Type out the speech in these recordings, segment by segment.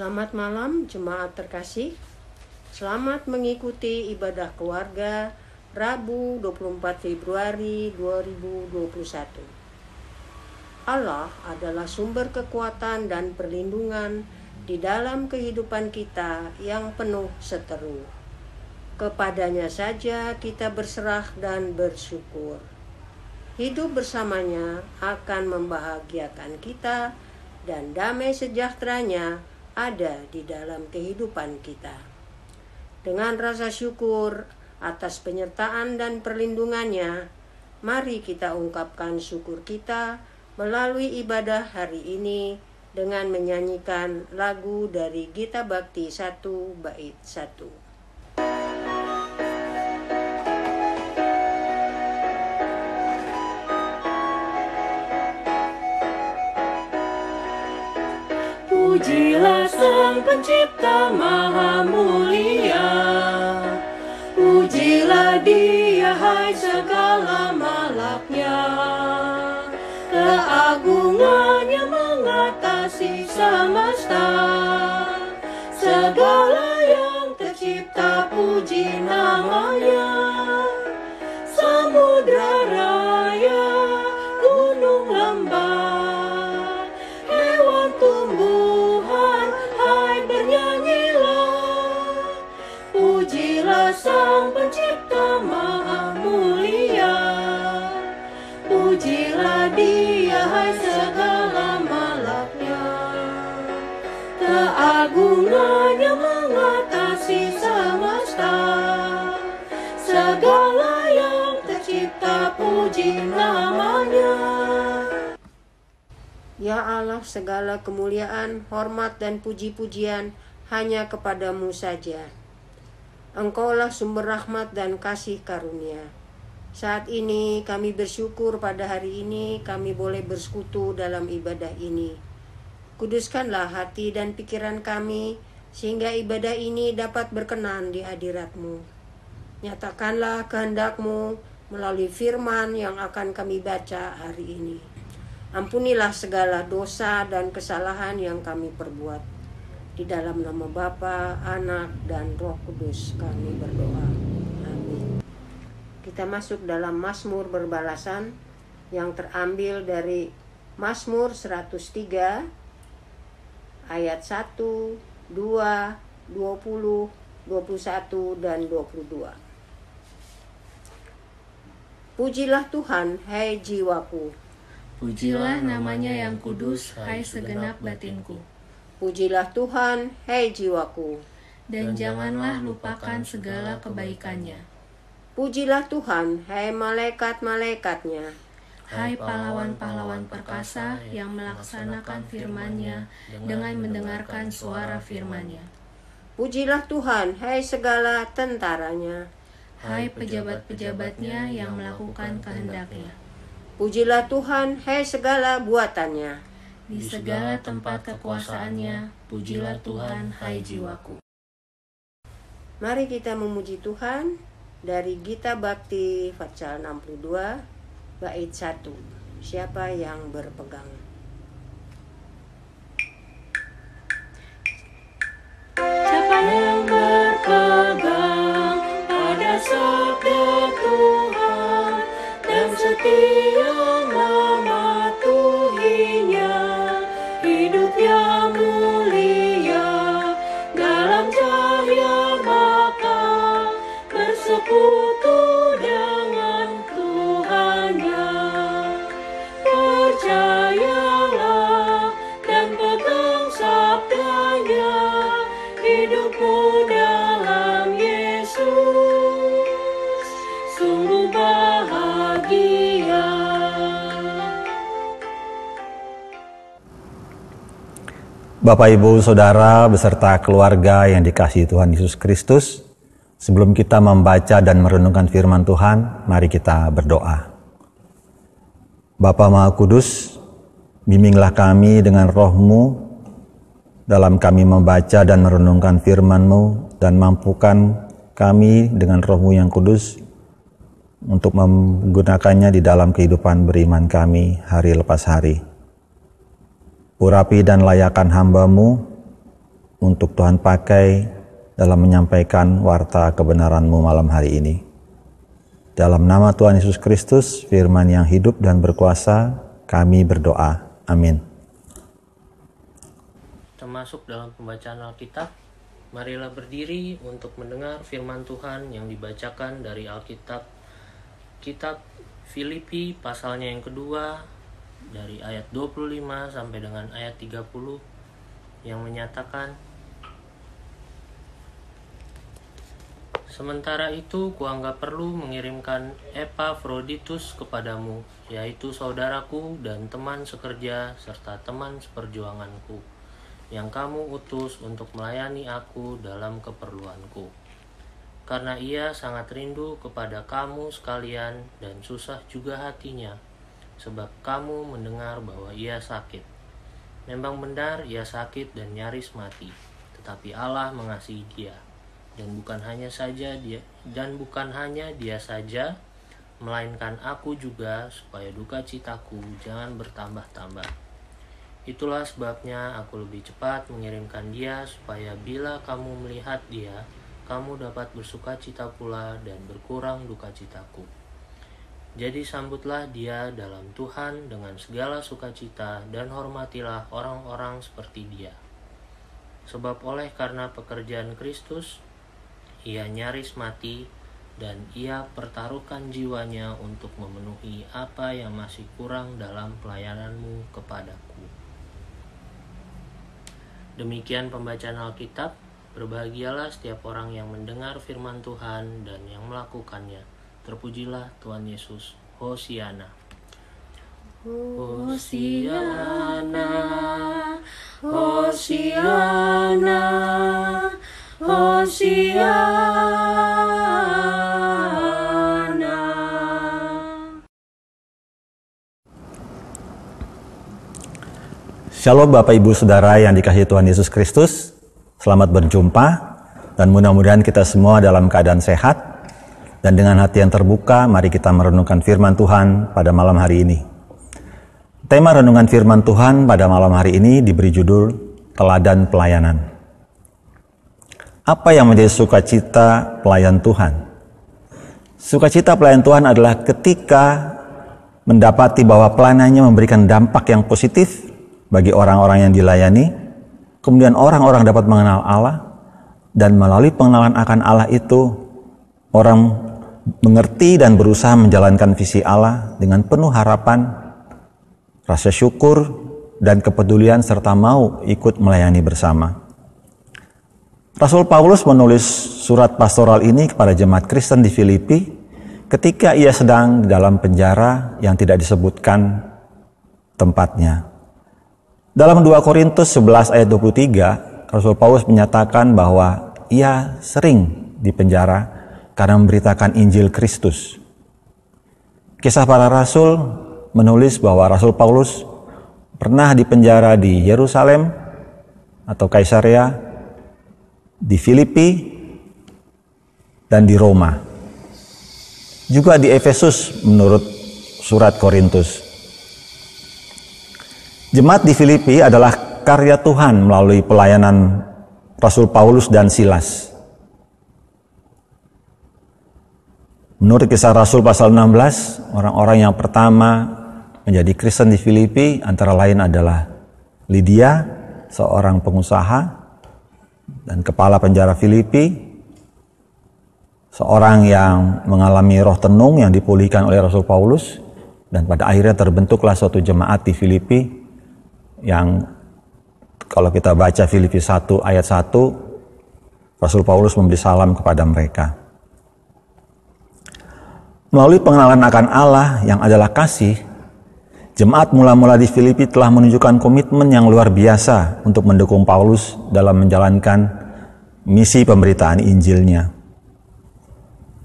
Selamat malam jemaat terkasih. Selamat mengikuti ibadah keluarga Rabu 24 Februari 2021. Allah adalah sumber kekuatan dan perlindungan di dalam kehidupan kita yang penuh seteru. Kepadanya saja kita berserah dan bersyukur. Hidup bersamanya akan membahagiakan kita dan damai sejahteranya ada di dalam kehidupan kita. Dengan rasa syukur atas penyertaan dan perlindungannya, mari kita ungkapkan syukur kita melalui ibadah hari ini dengan menyanyikan lagu dari Gita Bhakti 1 bait 1. Pujilah Sang Pencipta Maha Mulia, pujilah Dia hai segala malaknya. Keagungannya mengatasi semesta, segala yang tercipta puji namanya. Samudra raya, gunung lembah, hewan tumbuhan, hai bernyanyilah. Pujilah Sang Pencipta Maha Mulia, pujilah Dia hai segala malaknya. Keagungannya mengatasi semesta, segala yang tercipta puji namanya. Ya Allah, segala kemuliaan, hormat dan puji-pujian hanya kepadamu saja. Engkaulah sumber rahmat dan kasih karunia. Saat ini kami bersyukur pada hari ini kami boleh bersekutu dalam ibadah ini. Kuduskanlah hati dan pikiran kami sehingga ibadah ini dapat berkenan di hadirat-Mu. Nyatakanlah kehendak-Mu melalui firman yang akan kami baca hari ini. Ampunilah segala dosa dan kesalahan yang kami perbuat. Di dalam nama Bapa, Anak, dan Roh Kudus kami berdoa. Amin. Kita masuk dalam Mazmur berbalasan yang terambil dari Mazmur 103 ayat 1, 2, 20, 21, dan 22. Pujilah Tuhan, hai jiwaku. Pujilah namanya yang kudus, hai segenap batinku. Pujilah Tuhan, hai jiwaku. Dan janganlah lupakan segala kebaikannya. Pujilah Tuhan, hai malaikat-malaikatnya. Hai pahlawan-pahlawan perkasa yang melaksanakan firman-Nya dengan mendengarkan suara firman-Nya. Pujilah Tuhan, hai segala tentaranya. Hai pejabat-pejabatnya yang melakukan kehendak-Nya. Pujilah Tuhan, hai segala buatannya. Di segala tempat kekuasaannya, pujilah Tuhan, hai jiwaku. Mari kita memuji Tuhan dari Gita Bhakti Vatsal 62 bait 1. Siapa yang berpegang? Siapa yang berpegang pada sabda Tuhan dan setia mematuhinya, hidupnya mulia dalam cahaya maka bersekutu dengan Tuhannya. Percayalah dan pegang sabdanya, hidupmu dalam Yesus sungguh bahagia. Bapak, Ibu, Saudara, beserta keluarga yang dikasihi Tuhan Yesus Kristus, sebelum kita membaca dan merenungkan firman Tuhan, mari kita berdoa. Bapa Maha Kudus, bimbinglah kami dengan Roh-Mu dalam kami membaca dan merenungkan firman-Mu, dan mampukan kami dengan Roh-Mu yang kudus untuk menggunakannya di dalam kehidupan beriman kami hari lepas hari. Urapi dan layakan hamba-Mu untuk Tuhan pakai dalam menyampaikan warta kebenaran-Mu malam hari ini. Dalam nama Tuhan Yesus Kristus, firman yang hidup dan berkuasa, kami berdoa. Amin. Termasuk dalam pembacaan Alkitab, marilah berdiri untuk mendengar firman Tuhan yang dibacakan dari Alkitab, Kitab Filipi pasalnya yang kedua, dari ayat 25 sampai dengan ayat 30, yang menyatakan, sementara itu kuanggap perlu mengirimkan Epafroditus kepadamu, yaitu saudaraku dan teman sekerja serta teman seperjuanganku, yang kamu utus untuk melayani aku dalam keperluanku. Karena ia sangat rindu kepada kamu sekalian dan susah juga hatinya, sebab kamu mendengar bahwa ia sakit. Memang benar ia sakit dan nyaris mati, tetapi Allah mengasihi dia. Dan bukan hanya dia saja, melainkan aku juga, supaya duka citaku jangan bertambah-tambah. Itulah sebabnya aku lebih cepat mengirimkan dia, supaya bila kamu melihat dia, kamu dapat bersuka cita pula dan berkurang duka citaku. Jadi sambutlah dia dalam Tuhan dengan segala sukacita dan hormatilah orang-orang seperti dia. Sebab oleh karena pekerjaan Kristus, ia nyaris mati dan ia pertaruhkan jiwanya untuk memenuhi apa yang masih kurang dalam pelayananmu kepadaku. Demikian pembacaan Alkitab. Berbahagialah setiap orang yang mendengar firman Tuhan dan yang melakukannya. Terpujilah Tuhan Yesus. Hosiana. Hosiana, Hosiana, Hosiana. Shalom Bapak Ibu Saudara yang dikasihi Tuhan Yesus Kristus. Selamat berjumpa dan mudah-mudahan kita semua dalam keadaan sehat. Dan dengan hati yang terbuka, mari kita merenungkan firman Tuhan pada malam hari ini. Tema renungan firman Tuhan pada malam hari ini diberi judul Teladan Pelayanan. Apa yang menjadi sukacita pelayan Tuhan? Sukacita pelayan Tuhan adalah ketika mendapati bahwa pelayanannya memberikan dampak yang positif bagi orang-orang yang dilayani. Kemudian orang-orang dapat mengenal Allah, dan melalui pengenalan akan Allah itu, orang mengerti dan berusaha menjalankan visi Allah dengan penuh harapan, rasa syukur, dan kepedulian serta mau ikut melayani bersama. Rasul Paulus menulis surat pastoral ini kepada jemaat Kristen di Filipi ketika ia sedang dalam penjara yang tidak disebutkan tempatnya. Dalam 2 Korintus 11 ayat 23, Rasul Paulus menyatakan bahwa ia sering dipenjara karena memberitakan Injil Kristus. Kisah Para Rasul menulis bahwa Rasul Paulus pernah dipenjara di Yerusalem atau Kaisarea, di Filipi, dan di Roma. Juga di Efesus menurut surat Korintus. Jemaat di Filipi adalah karya Tuhan melalui pelayanan Rasul Paulus dan Silas. Menurut Kisah Rasul pasal 16, orang-orang yang pertama menjadi Kristen di Filipi antara lain adalah Lydia, seorang pengusaha dan kepala penjara Filipi, seorang yang mengalami roh tenung yang dipulihkan oleh Rasul Paulus, dan pada akhirnya terbentuklah suatu jemaat di Filipi yang kalau kita baca Filipi 1 ayat 1, Rasul Paulus memberi salam kepada mereka. Melalui pengenalan akan Allah yang adalah kasih, jemaat mula-mula di Filipi telah menunjukkan komitmen yang luar biasa untuk mendukung Paulus dalam menjalankan misi pemberitaan Injilnya.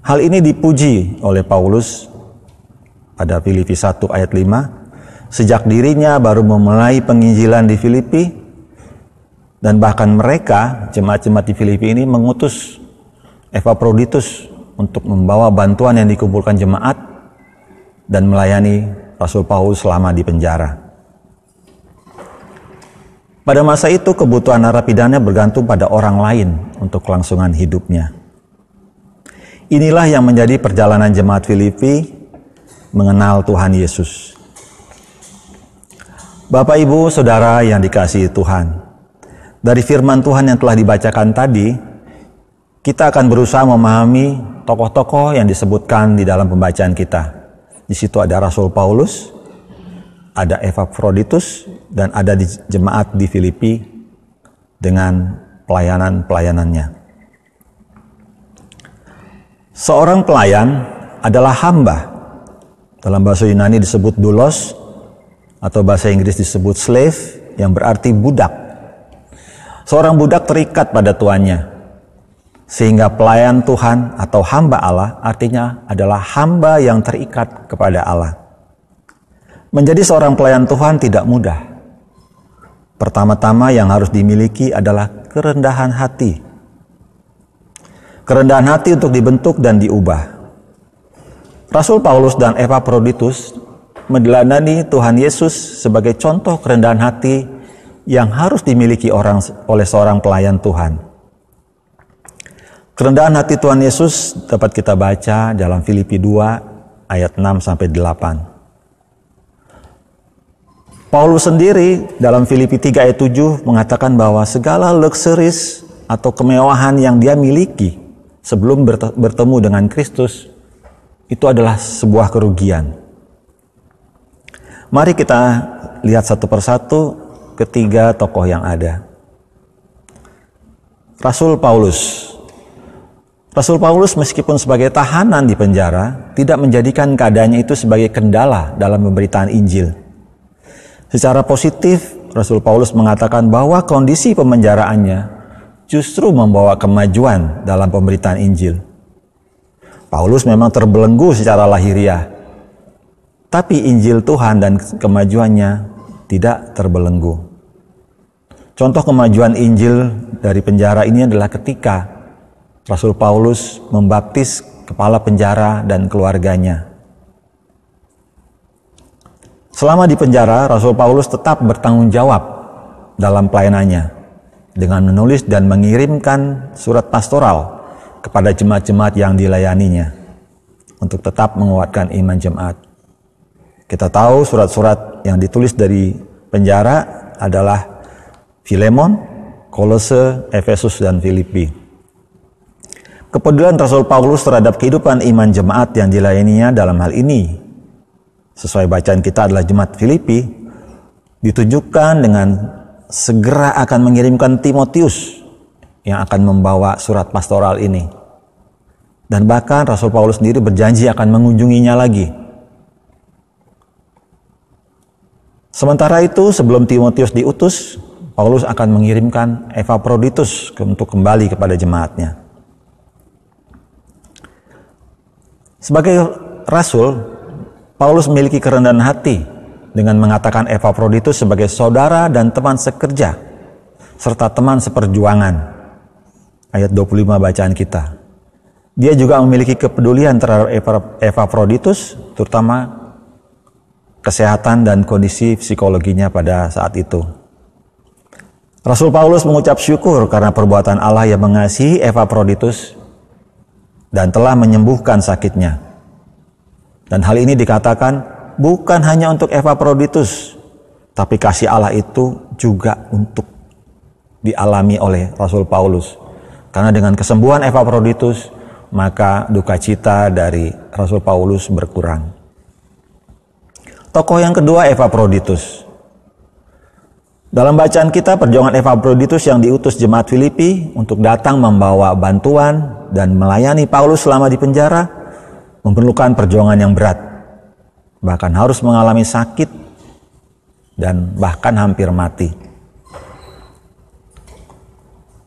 Hal ini dipuji oleh Paulus pada Filipi 1 ayat 5, sejak dirinya baru memulai penginjilan di Filipi, dan bahkan mereka, jemaat-jemaat di Filipi ini mengutus Epafroditus untuk membawa bantuan yang dikumpulkan jemaat dan melayani Rasul Paulus selama di penjara. Pada masa itu kebutuhan narapidana bergantung pada orang lain untuk kelangsungan hidupnya. Inilah yang menjadi perjalanan jemaat Filipi mengenal Tuhan Yesus. Bapak, Ibu, Saudara yang dikasihi Tuhan, dari firman Tuhan yang telah dibacakan tadi, kita akan berusaha memahami tokoh-tokoh yang disebutkan di dalam pembacaan kita. Di situ ada Rasul Paulus, ada Epafroditus, dan ada di jemaat di Filipi dengan pelayanan-pelayanannya. Seorang pelayan adalah hamba. Dalam bahasa Yunani disebut doulos, atau bahasa Inggris disebut slave, yang berarti budak. Seorang budak terikat pada tuannya, sehingga pelayan Tuhan atau hamba Allah artinya adalah hamba yang terikat kepada Allah. Menjadi seorang pelayan Tuhan tidak mudah. Pertama-tama yang harus dimiliki adalah kerendahan hati. Kerendahan hati untuk dibentuk dan diubah. Rasul Paulus dan Epafroditus meneladani Tuhan Yesus sebagai contoh kerendahan hati yang harus dimiliki oleh seorang pelayan Tuhan. Kerendahan hati Tuhan Yesus dapat kita baca dalam Filipi 2 ayat 6-8. Paulus sendiri dalam Filipi 3 ayat 7 mengatakan bahwa segala luxuries atau kemewahan yang dia miliki sebelum bertemu dengan Kristus itu adalah sebuah kerugian. Mari kita lihat satu persatu ketiga tokoh yang ada. Rasul Paulus. Rasul Paulus meskipun sebagai tahanan di penjara tidak menjadikan keadaannya itu sebagai kendala dalam pemberitaan Injil. Secara positif, Rasul Paulus mengatakan bahwa kondisi pemenjaraannya justru membawa kemajuan dalam pemberitaan Injil. Paulus memang terbelenggu secara lahiriah, tapi Injil Tuhan dan kemajuannya tidak terbelenggu. Contoh kemajuan Injil dari penjara ini adalah ketika Rasul Paulus membaptis kepala penjara dan keluarganya. Selama di penjara, Rasul Paulus tetap bertanggung jawab dalam pelayanannya dengan menulis dan mengirimkan surat pastoral kepada jemaat-jemaat yang dilayaninya untuk tetap menguatkan iman jemaat. Kita tahu surat-surat yang ditulis dari penjara adalah Filemon, Kolose, Efesus, dan Filipi. Kepedulian Rasul Paulus terhadap kehidupan iman jemaat yang dilayaninya dalam hal ini, sesuai bacaan kita adalah jemaat Filipi, ditunjukkan dengan segera akan mengirimkan Timotius yang akan membawa surat pastoral ini. Dan bahkan Rasul Paulus sendiri berjanji akan mengunjunginya lagi. Sementara itu, sebelum Timotius diutus, Paulus akan mengirimkan Epafroditus untuk kembali kepada jemaatnya. Sebagai rasul, Paulus memiliki kerendahan hati dengan mengatakan Epafroditus sebagai saudara dan teman sekerja, serta teman seperjuangan. Ayat 25 bacaan kita. Dia juga memiliki kepedulian terhadap Epafroditus, terutama kesehatan dan kondisi psikologinya pada saat itu. Rasul Paulus mengucap syukur karena perbuatan Allah yang mengasihi Epafroditus dan telah menyembuhkan sakitnya. Dan hal ini dikatakan bukan hanya untuk Epafroditus, tapi kasih Allah itu juga untuk dialami oleh Rasul Paulus. Karena dengan kesembuhan Epafroditus, maka duka cita dari Rasul Paulus berkurang. Tokoh yang kedua, Epafroditus. Dalam bacaan kita, perjuangan Epafroditus yang diutus jemaat Filipi untuk datang membawa bantuan dan melayani Paulus selama di penjara memerlukan perjuangan yang berat, bahkan harus mengalami sakit dan bahkan hampir mati.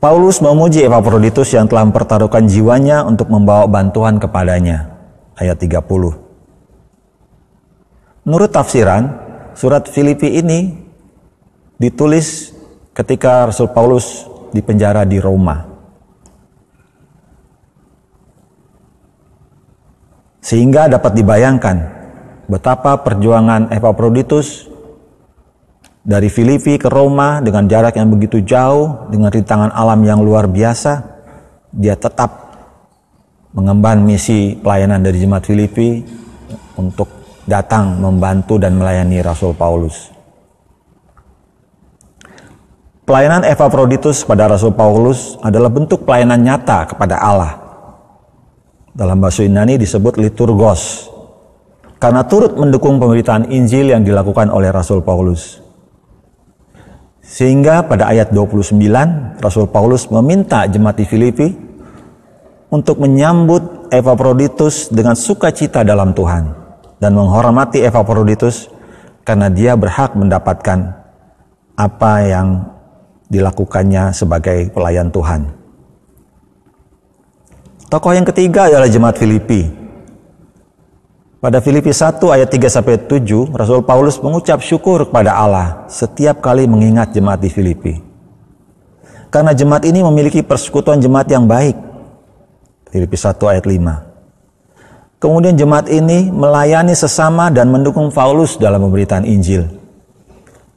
Paulus memuji Epafroditus yang telah mempertaruhkan jiwanya untuk membawa bantuan kepadanya. Ayat 30. Menurut tafsiran, surat Filipi ini ditulis ketika Rasul Paulus dipenjara di Roma. Sehingga dapat dibayangkan betapa perjuangan Epafroditus Dari Filipi ke Roma dengan jarak yang begitu jauh, dengan rintangan alam yang luar biasa, dia tetap mengemban misi pelayanan dari jemaat Filipi untuk datang membantu dan melayani Rasul Paulus. Pelayanan Epaphroditus pada Rasul Paulus adalah bentuk pelayanan nyata kepada Allah. Dalam bahasa Yunani disebut liturgos, karena turut mendukung pemberitaan Injil yang dilakukan oleh Rasul Paulus. Sehingga pada ayat 29, Rasul Paulus meminta jemaat di Filipi untuk menyambut Epaphroditus dengan sukacita dalam Tuhan dan menghormati Epaphroditus karena dia berhak mendapatkan apa yang dilakukannya sebagai pelayan Tuhan. Tokoh yang ketiga adalah jemaat Filipi. Pada Filipi 1 ayat 3-7, Rasul Paulus mengucap syukur kepada Allah setiap kali mengingat jemaat di Filipi. Karena jemaat ini memiliki persekutuan jemaat yang baik. Filipi 1 ayat 5. Kemudian jemaat ini melayani sesama dan mendukung Paulus dalam pemberitaan Injil,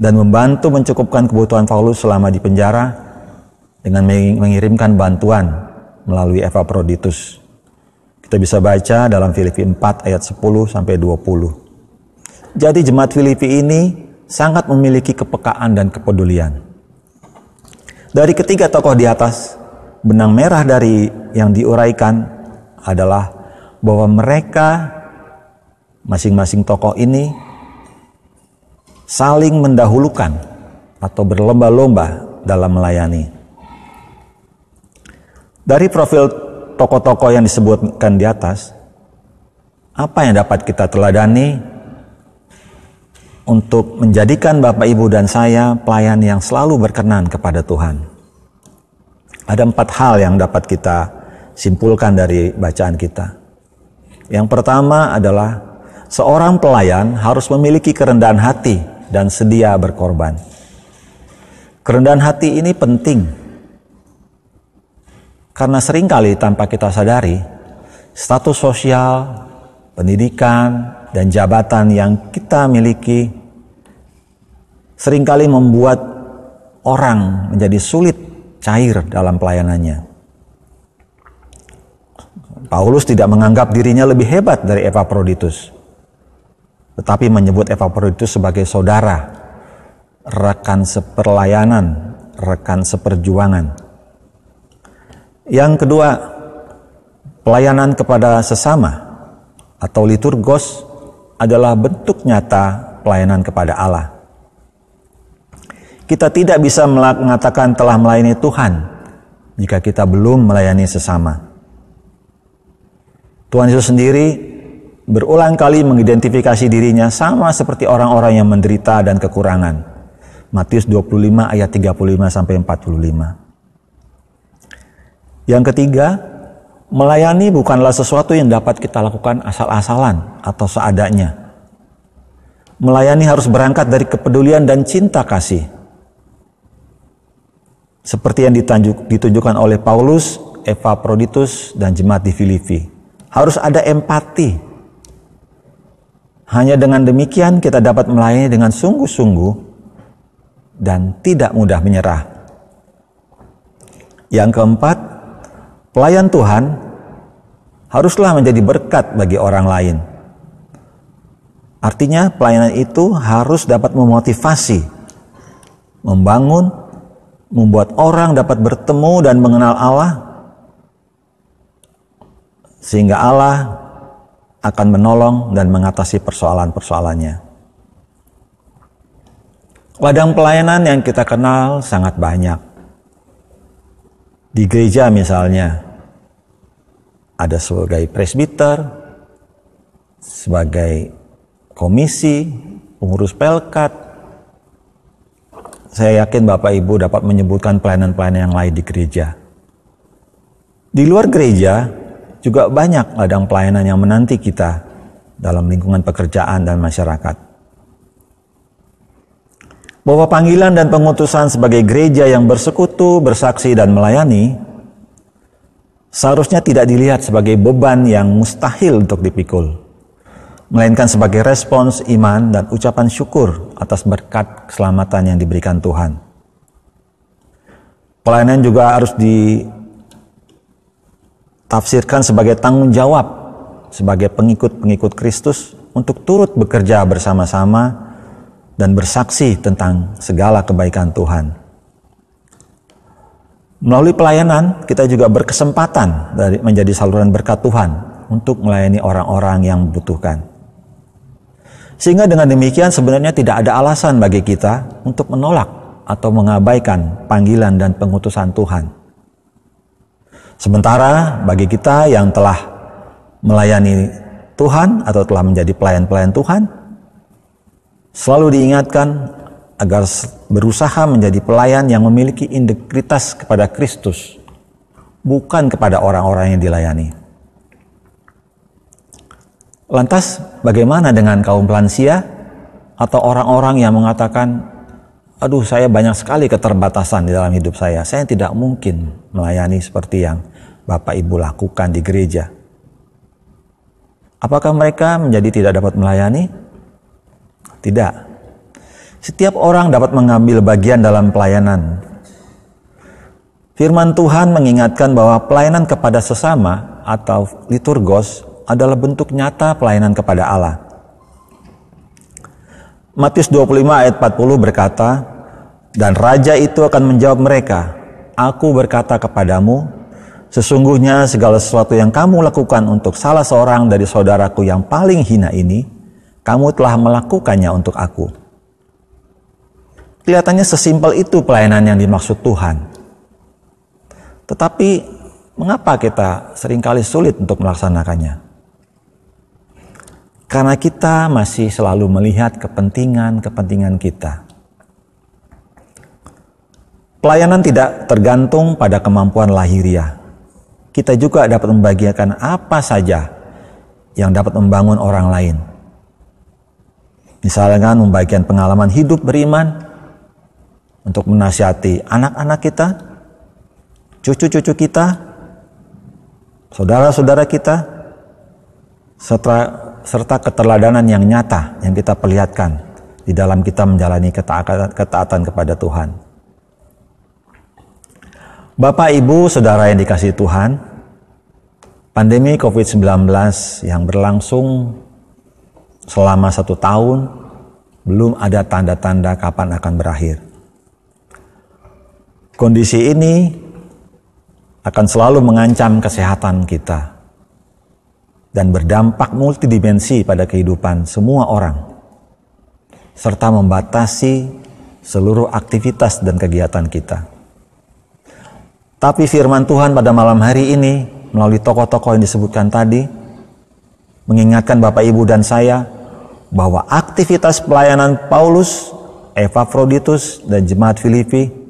dan membantu mencukupkan kebutuhan Paulus selama di penjara dengan mengirimkan bantuan melalui Epaphroditus. Kita bisa baca dalam Filipi 4 ayat 10-20. Jadi jemaat Filipi ini sangat memiliki kepekaan dan kepedulian. Dari ketiga tokoh di atas, benang merah dari yang diuraikan adalah bahwa mereka masing-masing tokoh ini saling mendahulukan atau berlomba-lomba dalam melayani. Dari profil tokoh-tokoh yang disebutkan di atas, apa yang dapat kita teladani untuk menjadikan Bapak, Ibu, dan saya pelayan yang selalu berkenan kepada Tuhan? Ada 4 hal yang dapat kita simpulkan dari bacaan kita. Yang pertama adalah seorang pelayan harus memiliki kerendahan hati dan sedia berkorban. Kerendahan hati ini penting karena seringkali tanpa kita sadari, status sosial, pendidikan, dan jabatan yang kita miliki seringkali membuat orang menjadi sulit cair dalam pelayanannya. Paulus tidak menganggap dirinya lebih hebat dari Epaphroditus, tetapi menyebut Epaphroditus sebagai saudara, rekan seperlayanan, rekan seperjuangan. Yang kedua, pelayanan kepada sesama atau liturgos adalah bentuk nyata pelayanan kepada Allah. Kita tidak bisa mengatakan telah melayani Tuhan jika kita belum melayani sesama. Tuhan Yesus sendiri berulang kali mengidentifikasi dirinya sama seperti orang-orang yang menderita dan kekurangan. Matius 25 ayat 35-45. Yang ketiga, melayani bukanlah sesuatu yang dapat kita lakukan asal-asalan atau seadanya. Melayani harus berangkat dari kepedulian dan cinta kasih. Seperti yang ditunjukkan oleh Paulus, Epaphroditus, dan jemaat di Filipi. Harus ada empati. Hanya dengan demikian kita dapat melayani dengan sungguh-sungguh dan tidak mudah menyerah. Yang keempat, pelayan Tuhan haruslah menjadi berkat bagi orang lain. Artinya pelayanan itu harus dapat memotivasi, membangun, membuat orang dapat bertemu dan mengenal Allah, sehingga Allah akan menolong dan mengatasi persoalan-persoalannya. Ladang pelayanan yang kita kenal sangat banyak. Di gereja misalnya, ada sebagai presbiter, sebagai komisi, pengurus pelkat. Saya yakin Bapak Ibu dapat menyebutkan pelayanan-pelayanan yang lain di gereja. Di luar gereja juga banyak ladang pelayanan yang menanti kita dalam lingkungan pekerjaan dan masyarakat. Bahwa panggilan dan pengutusan sebagai gereja yang bersekutu, bersaksi, dan melayani seharusnya tidak dilihat sebagai beban yang mustahil untuk dipikul. melainkan sebagai respons iman dan ucapan syukur atas berkat keselamatan yang diberikan Tuhan. Pelayanan juga harus ditafsirkan sebagai tanggung jawab sebagai pengikut-pengikut Kristus untuk turut bekerja bersama-sama dan bersaksi tentang segala kebaikan Tuhan. Melalui pelayanan, kita juga berkesempatan menjadi saluran berkat Tuhan untuk melayani orang-orang yang membutuhkan. Sehingga dengan demikian sebenarnya tidak ada alasan bagi kita untuk menolak atau mengabaikan panggilan dan pengutusan Tuhan. Sementara bagi kita yang telah melayani Tuhan atau telah menjadi pelayan-pelayan Tuhan, selalu diingatkan agar berusaha menjadi pelayan yang memiliki integritas kepada Kristus, bukan kepada orang-orang yang dilayani. Lantas, bagaimana dengan kaum lansia atau orang-orang yang mengatakan, aduh saya banyak sekali keterbatasan di dalam hidup saya tidak mungkin melayani seperti yang Bapak Ibu lakukan di gereja. Apakah mereka menjadi tidak dapat melayani? Tidak. Setiap orang dapat mengambil bagian dalam pelayanan. Firman Tuhan mengingatkan bahwa pelayanan kepada sesama atau liturgos adalah bentuk nyata pelayanan kepada Allah. Matius 25 ayat 40 berkata, "Dan raja itu akan menjawab mereka, Aku berkata kepadamu, sesungguhnya segala sesuatu yang kamu lakukan untuk salah seorang dari saudaraku yang paling hina ini, kamu telah melakukannya untuk aku." Kelihatannya sesimpel itu pelayanan yang dimaksud Tuhan. Tetapi mengapa kita seringkali sulit untuk melaksanakannya? Karena kita masih selalu melihat kepentingan kita. Pelayanan tidak tergantung pada kemampuan lahiriah. Kita juga dapat membagikan apa saja yang dapat membangun orang lain. Misalnya membagikan pengalaman hidup beriman, untuk menasihati anak-anak kita, cucu-cucu kita, saudara-saudara kita, serta keteladanan yang nyata yang kita perlihatkan di dalam kita menjalani ketaatan kepada Tuhan. Bapak, Ibu, Saudara yang dikasihi Tuhan, pandemi COVID-19 yang berlangsung selama 1 tahun, belum ada tanda-tanda kapan akan berakhir. Kondisi ini akan selalu mengancam kesehatan kita dan berdampak multidimensi pada kehidupan semua orang, serta membatasi seluruh aktivitas dan kegiatan kita. Tapi firman Tuhan pada malam hari ini melalui tokoh-tokoh yang disebutkan tadi mengingatkan Bapak, Ibu, dan saya bahwa aktivitas pelayanan Paulus, Epafroditus, dan jemaat Filipi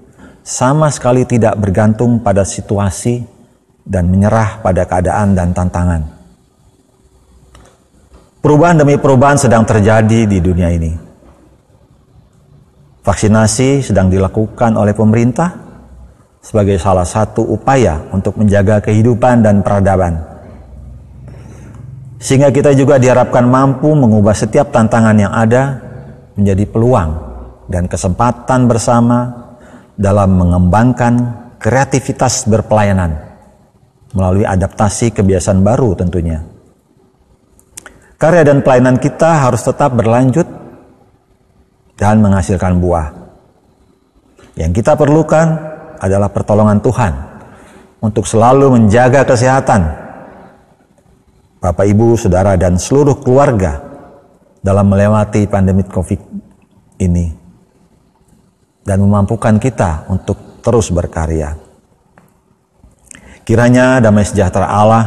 sama sekali tidak bergantung pada situasi dan menyerah pada keadaan dan tantangan. Perubahan demi perubahan sedang terjadi di dunia ini. Vaksinasi sedang dilakukan oleh pemerintah sebagai salah satu upaya untuk menjaga kehidupan dan peradaban. Sehingga kita juga diharapkan mampu mengubah setiap tantangan yang ada menjadi peluang dan kesempatan bersama dalam mengembangkan kreativitas berpelayanan melalui adaptasi kebiasaan baru tentunya. Karya dan pelayanan kita harus tetap berlanjut dan menghasilkan buah. Yang kita perlukan adalah pertolongan Tuhan untuk selalu menjaga kesehatan Bapak, Ibu, Saudara, dan seluruh keluarga dalam melewati pandemi COVID ini, dan memampukan kita untuk terus berkarya. Kiranya damai sejahtera Allah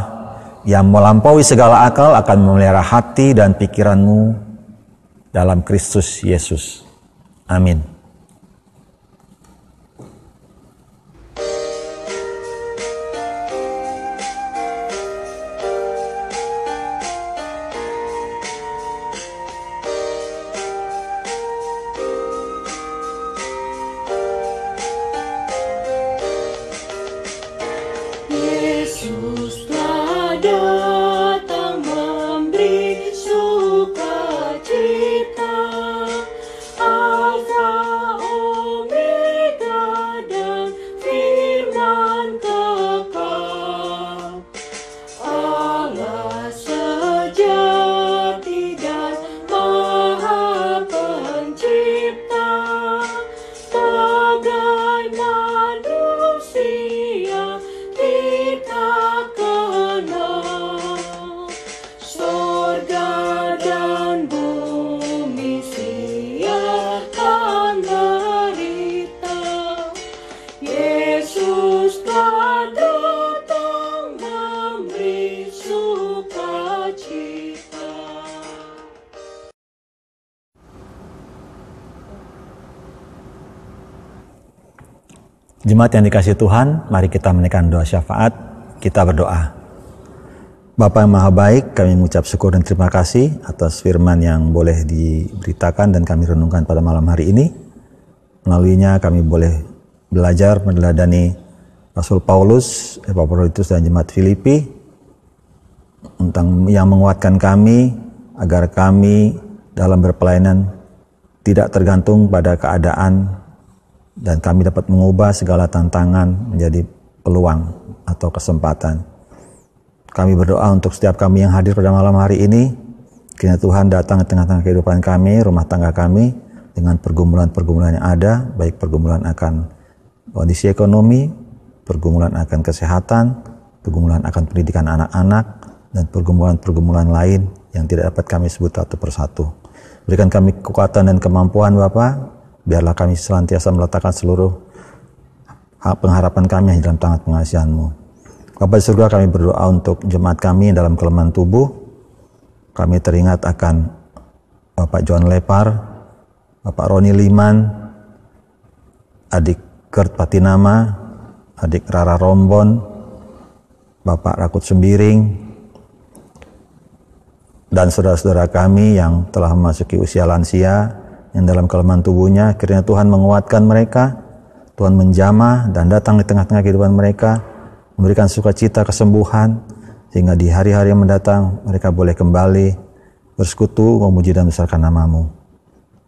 yang melampaui segala akal akan memelihara hati dan pikiranmu dalam Kristus Yesus. Amin. Yesus telah datang memberi syukur. Jemaat yang dikasihi Tuhan, mari kita menaikkan doa syafaat, kita berdoa. Bapa yang Maha Baik, kami mengucap syukur dan terima kasih atas firman yang boleh diberitakan dan kami renungkan pada malam hari ini. Melaluinya kami boleh belajar meneladani Rasul Paulus, Epaphroditus dan jemaat Filipi tentang yang menguatkan kami agar kami dalam berpelayanan tidak tergantung pada keadaan dan kami dapat mengubah segala tantangan menjadi peluang atau kesempatan. Kami berdoa untuk setiap kami yang hadir pada malam hari ini, kiranya Tuhan datang di tengah-tengah kehidupan kami, rumah tangga kami, dengan pergumulan-pergumulan yang ada, baik pergumulan akan kondisi ekonomi, pergumulan akan kesehatan, pergumulan akan pendidikan anak-anak, dan pergumulan-pergumulan lain yang tidak dapat kami sebut satu persatu. Berikan kami kekuatan dan kemampuan Bapa, biarlah kami senantiasa meletakkan seluruh pengharapan kami dalam tangan pengasihan-Mu. Bapa di surga, kami berdoa untuk jemaat kami dalam kelemahan tubuh. Kami teringat akan Bapak John Lepar, Bapak Roni Liman, adik Kurt Patinama, adik Rara Rombon, Bapak Rakut Sembiring, dan saudara-saudara kami yang telah memasuki usia lansia, yang dalam kelemahan tubuhnya, kiranya Tuhan menguatkan mereka, Tuhan menjamah dan datang di tengah-tengah kehidupan mereka, memberikan sukacita kesembuhan, sehingga di hari-hari yang mendatang mereka boleh kembali bersekutu, memuji dan membesarkan nama-Mu.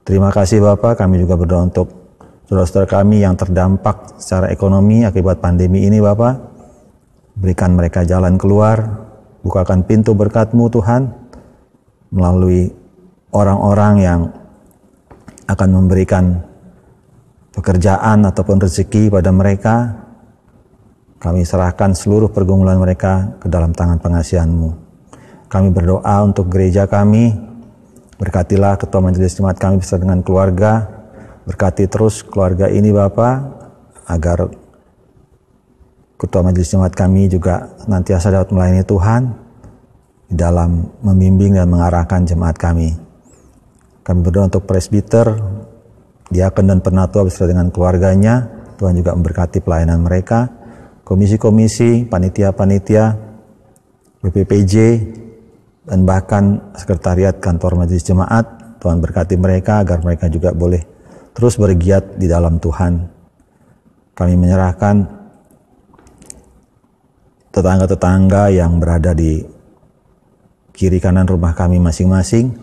Terima kasih Bapa, kami juga berdoa untuk saudara-saudara kami yang terdampak secara ekonomi akibat pandemi ini Bapa. Berikan mereka jalan keluar, bukakan pintu berkat-Mu Tuhan, melalui orang-orang yang akan memberikan pekerjaan ataupun rezeki pada mereka. Kami serahkan seluruh pergumulan mereka ke dalam tangan pengasihan-Mu. Kami berdoa untuk gereja kami, berkatilah ketua majelis jemaat kami beserta dengan keluarga, berkati terus keluarga ini Bapa, agar ketua majelis jemaat kami juga nantiasa dapat melayani Tuhan di dalam membimbing dan mengarahkan jemaat kami. Kami berdoa untuk presbiter, diakon dan penatua beserta dengan keluarganya, Tuhan juga memberkati pelayanan mereka. Komisi-komisi, panitia-panitia, BPPJ, dan bahkan sekretariat kantor majelis jemaat, Tuhan berkati mereka agar mereka juga boleh terus bergiat di dalam Tuhan. Kami menyerahkan tetangga-tetangga yang berada di kiri kanan rumah kami masing-masing,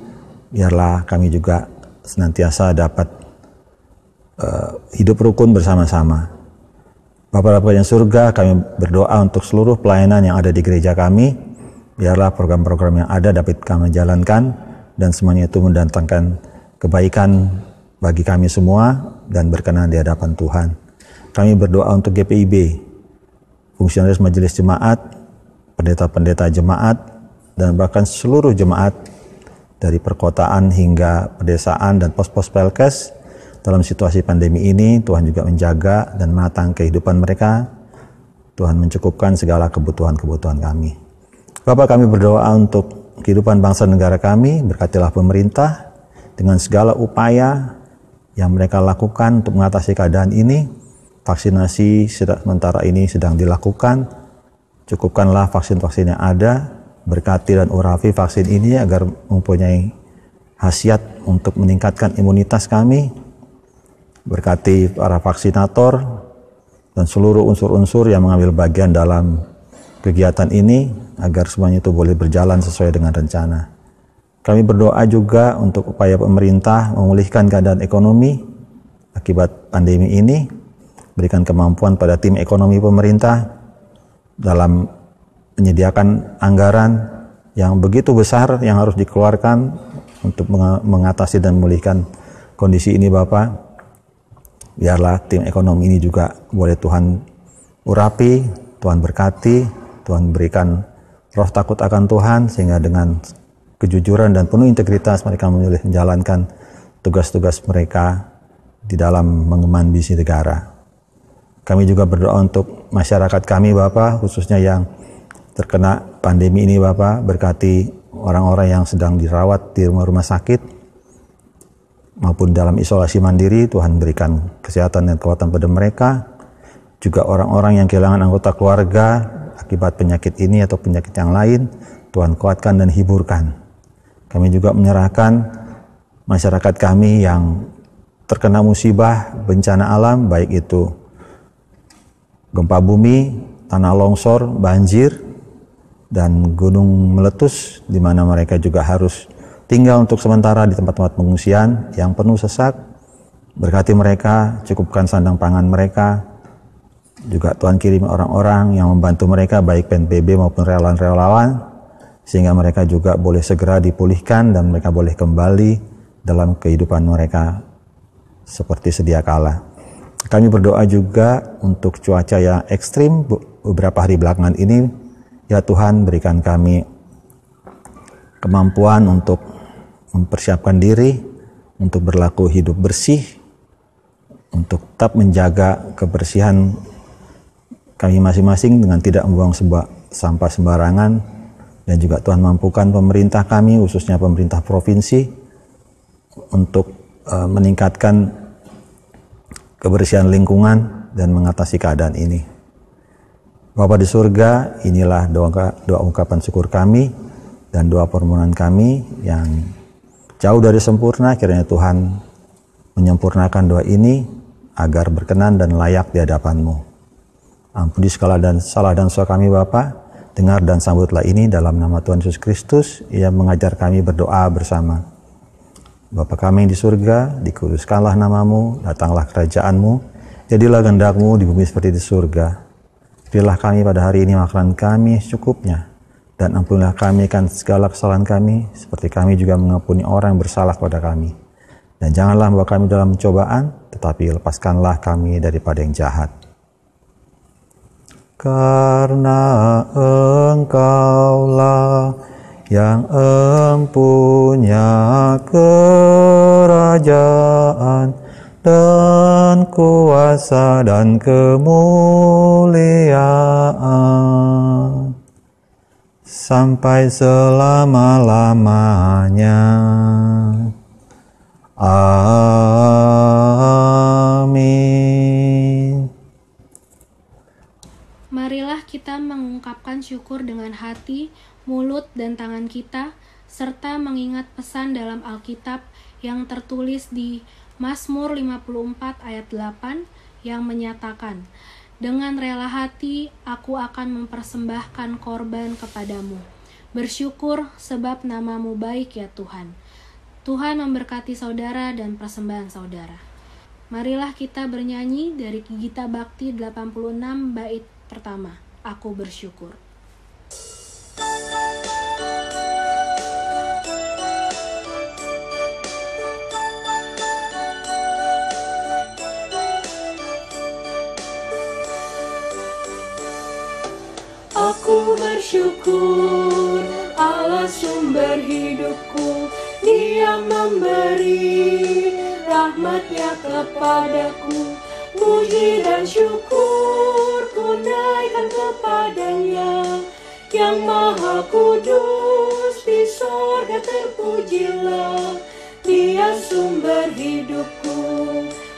biarlah kami juga senantiasa dapat hidup rukun bersama-sama. Bapa yang surga, kami berdoa untuk seluruh pelayanan yang ada di gereja kami, biarlah program-program yang ada dapat kami jalankan, dan semuanya itu mendatangkan kebaikan bagi kami semua, dan berkenan di hadapan Tuhan. Kami berdoa untuk GPIB, fungsionaris majelis jemaat, pendeta-pendeta jemaat, dan bahkan seluruh jemaat dari perkotaan hingga pedesaan dan pos-pos Pelkes. Dalam situasi pandemi ini, Tuhan juga menjaga dan menatang kehidupan mereka. Tuhan mencukupkan segala kebutuhan-kebutuhan kami. Bapak, kami berdoa untuk kehidupan bangsa negara kami, berkatilah pemerintah dengan segala upaya yang mereka lakukan untuk mengatasi keadaan ini. Vaksinasi sementara ini sedang dilakukan. Cukupkanlah vaksin-vaksin yang ada, berkati dan urapi vaksin ini agar mempunyai khasiat untuk meningkatkan imunitas kami. Berkati para vaksinator dan seluruh unsur-unsur yang mengambil bagian dalam kegiatan ini agar semuanya itu boleh berjalan sesuai dengan rencana. Kami berdoa juga untuk upaya pemerintah memulihkan keadaan ekonomi akibat pandemi ini. Berikan kemampuan pada tim ekonomi pemerintah dalam menyediakan anggaran yang begitu besar yang harus dikeluarkan untuk mengatasi dan memulihkan kondisi ini Bapak. Biarlah tim ekonomi ini juga boleh Tuhan urapi, Tuhan berkati, Tuhan berikan roh takut akan Tuhan, sehingga dengan kejujuran dan penuh integritas mereka memilih menjalankan tugas-tugas mereka di dalam mengemban misi negara. Kami juga berdoa untuk masyarakat kami Bapak, khususnya yang terkena pandemi ini Bapak, berkati orang-orang yang sedang dirawat di rumah-rumah sakit, maupun dalam isolasi mandiri. Tuhan berikan kesehatan dan kekuatan pada mereka. juga orang-orang yang kehilangan anggota keluarga akibat penyakit ini atau penyakit yang lain, Tuhan kuatkan dan hiburkan. Kami juga menyerahkan masyarakat kami yang terkena musibah, bencana alam, baik itu gempa bumi, tanah longsor, banjir, dan gunung meletus, di mana mereka juga harus tinggal untuk sementara di tempat-tempat pengungsian yang penuh sesak. Berkati mereka, cukupkan sandang pangan mereka. Juga Tuhan kirim orang-orang yang membantu mereka, baik PNPB maupun relawan-relawan, sehingga mereka juga boleh segera dipulihkan dan mereka boleh kembali dalam kehidupan mereka seperti sedia kala. Kami berdoa juga untuk cuaca yang ekstrim beberapa hari belakangan ini. Ya Tuhan, berikan kami kemampuan untuk mempersiapkan diri, untuk berlaku hidup bersih, untuk tetap menjaga kebersihan kami masing-masing dengan tidak membuang sampah sembarangan, dan juga Tuhan mampukan pemerintah kami, khususnya pemerintah provinsi, untuk meningkatkan kebersihan lingkungan dan mengatasi keadaan ini. Bapa di surga, inilah doa ungkapan syukur kami dan doa permohonan kami yang jauh dari sempurna. Kiranya Tuhan menyempurnakan doa ini agar berkenan dan layak di hadapan-Mu. Ampuni segala dan salah dan dosa kami Bapa. Dengar dan sambutlah ini dalam nama Tuhan Yesus Kristus yang mengajar kami berdoa bersama. Bapa kami yang di surga, dikuduskanlah namamu, datanglah kerajaan-Mu, jadilah kehendak-Mu di bumi seperti di surga. Berilah kami pada hari ini makanan kami secukupnya, dan ampunilah kami akan segala kesalahan kami, seperti kami juga mengampuni orang yang bersalah kepada kami. Dan janganlah membawa kami dalam pencobaan, tetapi lepaskanlah kami daripada yang jahat. Karena Engkaulah yang empunya kerajaan dan kuasa dan kemuliaan sampai selama-lamanya. Amin. Marilah kita mengungkapkan syukur dengan hati, mulut, dan tangan kita, serta mengingat pesan dalam Alkitab yang tertulis di Mazmur 54 ayat 8 yang menyatakan, "Dengan rela hati aku akan mempersembahkan korban kepadamu. Bersyukur sebab namamu baik ya Tuhan." Tuhan memberkati saudara dan persembahan saudara. Marilah kita bernyanyi dari Gita Bakti 86 bait pertama, Aku Bersyukur. Aku bersyukur, Allah sumber hidupku, Dia memberi rahmat-Nya kepadaku. Puji dan syukur ku naikkan kepada-Nya, yang Maha Kudus di sorga terpujilah. Dia sumber hidupku,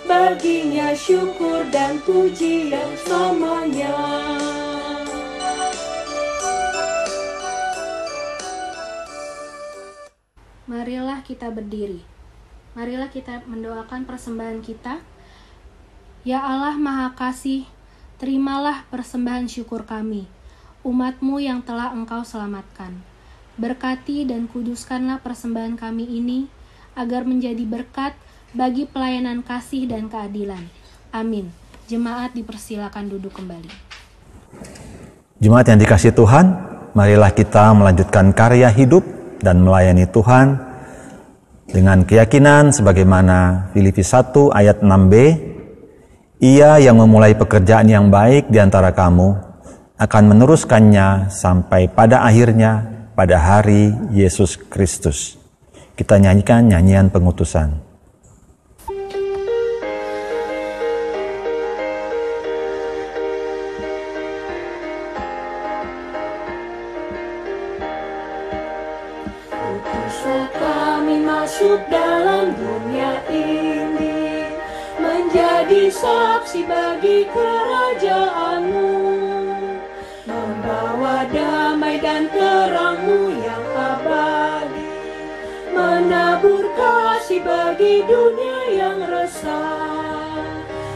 baginya syukur dan pujian selamanya. Marilah kita berdiri. Marilah kita mendoakan persembahan kita. Ya Allah Maha Kasih, terimalah persembahan syukur kami, umat-Mu yang telah Engkau selamatkan. Berkati dan kuduskanlah persembahan kami ini, agar menjadi berkat bagi pelayanan kasih dan keadilan. Amin. Jemaat dipersilakan duduk kembali. Jemaat yang dikasihi Tuhan, marilah kita melanjutkan karya hidup dan melayani Tuhan dengan keyakinan sebagaimana Filipi 1 ayat 6b, Ia yang memulai pekerjaan yang baik di antara kamu akan meneruskannya sampai pada akhirnya pada hari Yesus Kristus. Kita nyanyikan nyanyian pengutusan. Kami masuk dalam dunia ini, menjadi menjadi saksi bagi kerajaan-Mu, membawa damai dan terang-Mu yang abadi, menabur kasih bagi dunia yang resah.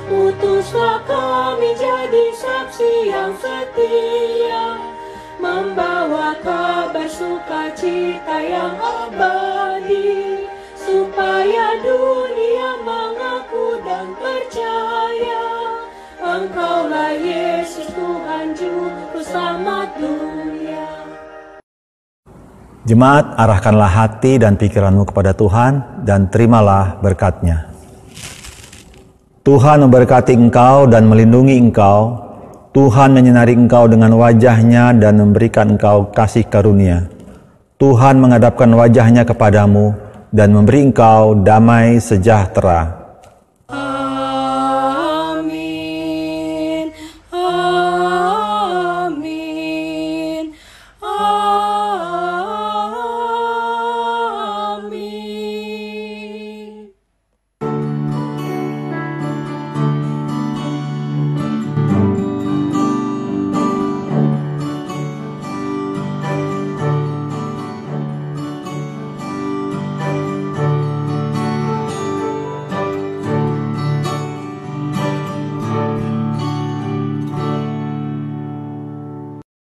Utuslah kami jadi saksi yang setia, membawa kabar sukacita yang abadi, supaya dunia mengaku dan percaya Engkaulah Yesus Tuhan Juru Selamat dunia. Jemaat, arahkanlah hati dan pikiranmu kepada Tuhan dan terimalah berkat-Nya. Tuhan memberkati engkau dan melindungi engkau. Tuhan menyinari engkau dengan wajah-Nya dan memberikan engkau kasih karunia. Tuhan menghadapkan wajah-Nya kepadamu dan memberi engkau damai sejahtera.